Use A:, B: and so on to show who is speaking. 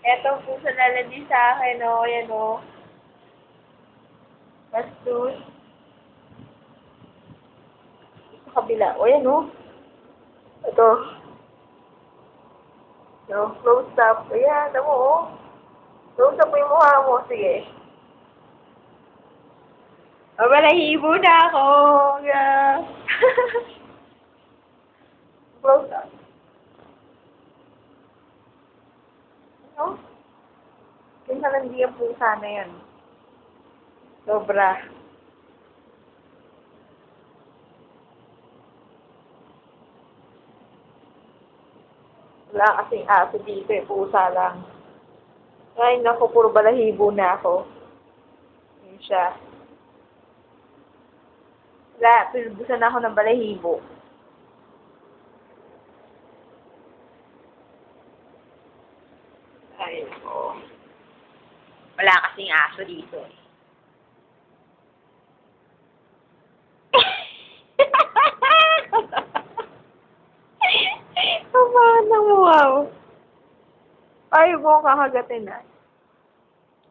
A: Eto po sa lalandi sa akin, o. Yan, o. Bastos. Sa kabila. O, yan, o. Ito. No, close up. Ayan, tamo, o. Close up mo yung mukha mo. Sige. Mabalahibo na ako. Yeah. Close up. Ano? Kinsa hindi ang pusa na yan. Sobra. Wala kasing aso dito eh. Pusa lang. Ay, naku, puro balahibo na ako. Yun siya. Wala, pinubusan ako ng balahibo. Ay, ko. Wala kasing aso dito. Kabahan ng wow. Ay, mo kakagatin na.